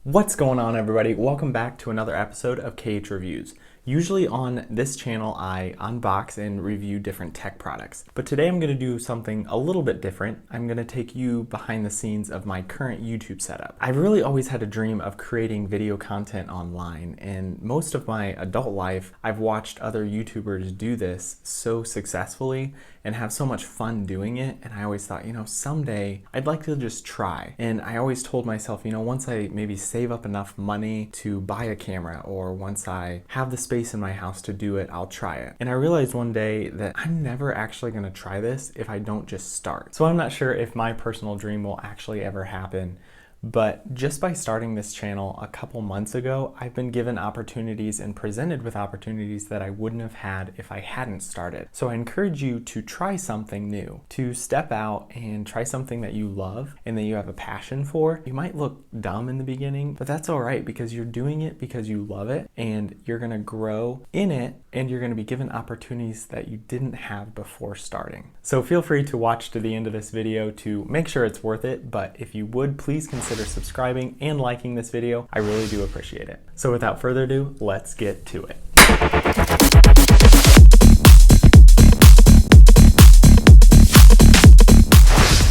What's going on, everybody? Welcome back to another episode of KH Reviews. Usually on this channel I unbox and review different tech products, but today I'm going to do something a little bit different. I'm going to take you behind the scenes of my current YouTube setup. I've really always had a dream of creating video content online, and most of my adult life I've watched other YouTubers do this so successfully and have so much fun doing it, and I always thought, someday I'd like to just try. And I always told myself, once I maybe save up enough money to buy a camera, or once I have the space in my house to do it, I'll try it. And I realized one day that I'm never actually going to try this if I don't just start. So I'm not sure if my personal dream will actually ever happen, but just by starting this channel a couple months ago, I've been given opportunities and presented with opportunities that I wouldn't have had if I hadn't started. So I encourage you to try something new, to step out and try something that you love and that you have a passion for. You might look dumb in the beginning, but that's all right, because you're doing it because you love it, and you're gonna grow in it, and you're gonna be given opportunities that you didn't have before starting. So feel free to watch to the end of this video to make sure it's worth it, but if you would, please consider subscribing and liking this video. I really do appreciate it. So without further ado, let's get to it.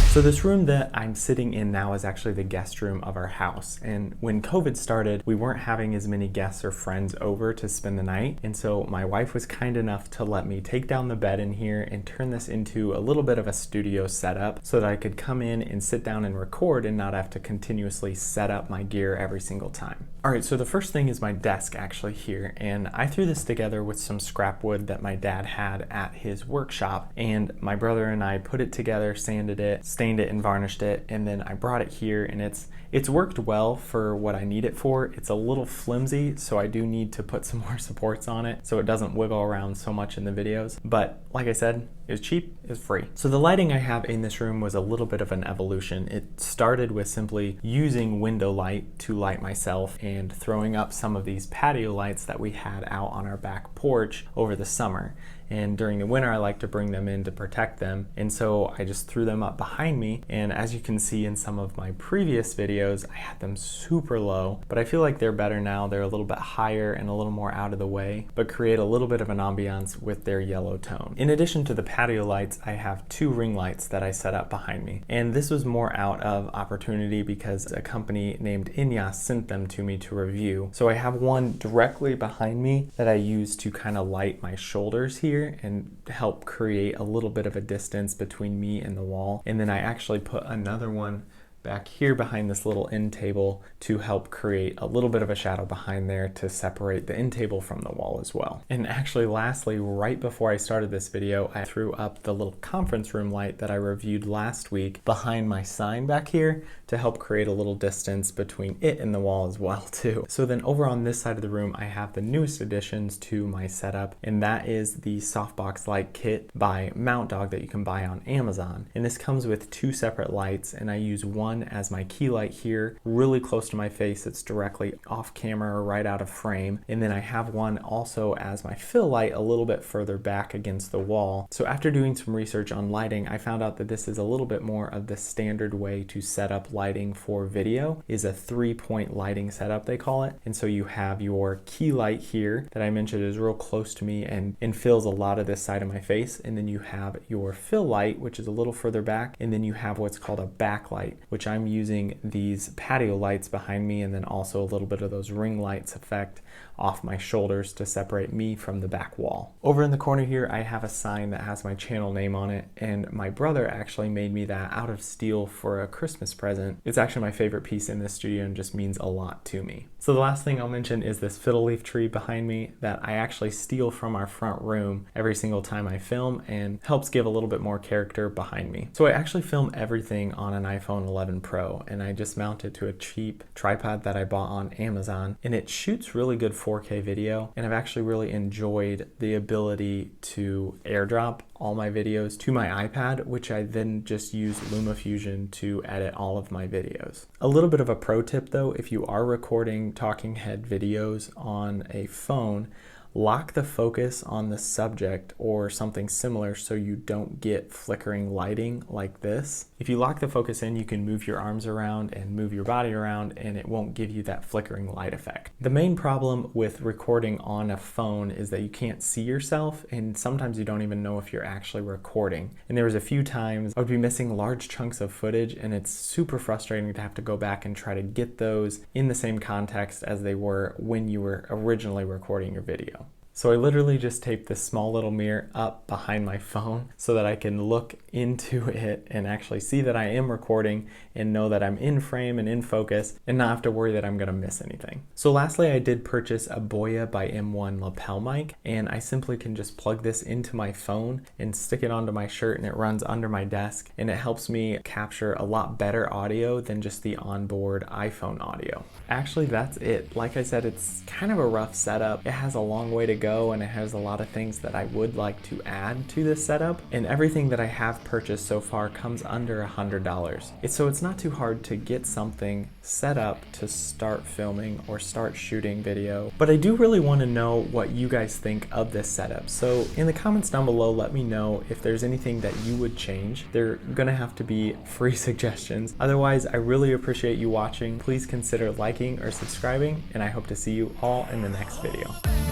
So this room that I'm sitting in now is actually the guest room of our house. And when COVID started, we weren't having as many guests or friends over to spend the night. And so my wife was kind enough to let me take down the bed in here and turn this into a little bit of a studio setup so that I could come in and sit down and record and not have to continuously set up my gear every single time. All right, so the first thing is my desk actually here. And I threw this together with some scrap wood that my dad had at his workshop. And my brother and I put it together, sanded it, stained it and varnished it, and then I brought it here, and it's worked well for what I need it for. It's a little flimsy, so I do need to put some more supports on it so it doesn't wiggle around so much in the videos. But like I said, it was cheap, it was free. So the lighting I have in this room was a little bit of an evolution. It started with simply using window light to light myself and throwing up some of these patio lights that we had out on our back porch over the summer. And during the winter, I like to bring them in to protect them. And so I just threw them up behind me. And as you can see in some of my previous videos, I had them super low, but I feel like they're better now. They're a little bit higher and a little more out of the way, but create a little bit of an ambiance with their yellow tone. In addition to the patio lights, I have two ring lights that I set up behind me. And this was more out of opportunity because a company named Yingnuo sent them to me to review. So I have one directly behind me that I use to kind of light my shoulders here and help create a little bit of a distance between me and the wall. And then I actually put another one back here behind this little end table to help create a little bit of a shadow behind there to separate the end table from the wall as well. And actually, lastly, right before I started this video, I threw up the little conference room light that I reviewed last week behind my sign back here to help create a little distance between it and the wall as well too. So then over on this side of the room, I have the newest additions to my setup, and that is the Softbox light kit by MountDog that you can buy on Amazon. And this comes with two separate lights, and I use one as my key light here, really close to my face. It's directly off camera or right out of frame. And then I have one also as my fill light a little bit further back against the wall. So after doing some research on lighting, I found out that this is a little bit more of the standard way to set up lighting for video, is a 3-point lighting setup, they call it. And so you have your key light here that I mentioned is real close to me and fills a lot of this side of my face. And then you have your fill light, which is a little further back. And then you have what's called a backlight, which I'm using these patio lights behind me, and then also a little bit of those ring lights effect off my shoulders to separate me from the back wall. Over in the corner here, I have a sign that has my channel name on it, and my brother actually made me that out of steel for a Christmas present. It's actually my favorite piece in this studio and just means a lot to me. So the last thing I'll mention is this fiddle leaf tree behind me that I actually steal from our front room every single time I film, and helps give a little bit more character behind me. So I actually film everything on an iPhone 11 Pro, and I just mount it to a cheap tripod that I bought on Amazon, and it shoots really good 4K video, and I've actually really enjoyed the ability to airdrop all my videos to my iPad, which I then just use LumaFusion to edit all of my videos. A little bit of a pro tip though, if you are recording talking head videos on a phone, lock the focus on the subject or something similar so you don't get flickering lighting like this. If you lock the focus in, you can move your arms around and move your body around and it won't give you that flickering light effect. The main problem with recording on a phone is that you can't see yourself, and sometimes you don't even know if you're actually recording. And there was a few times I would be missing large chunks of footage, and it's super frustrating to have to go back and try to get those in the same context as they were when you were originally recording your video. So I literally just taped this small little mirror up behind my phone so that I can look into it and actually see that I am recording and know that I'm in frame and in focus and not have to worry that I'm gonna miss anything. So lastly, I did purchase a BOYA by M1 lapel mic, and I simply can just plug this into my phone and stick it onto my shirt, and it runs under my desk, and it helps me capture a lot better audio than just the onboard iPhone audio. Actually, that's it. Like I said, it's kind of a rough setup. It has a long way to go, and it has a lot of things that I would like to add to this setup, and everything that I have purchased so far comes under $100. So it's not too hard to get something set up to start filming or start shooting video. But I do really want to know what you guys think of this setup. So in the comments down below, let me know if there's anything that you would change. They're gonna have to be free suggestions. Otherwise, I really appreciate you watching. Please consider liking or subscribing, and I hope to see you all in the next video.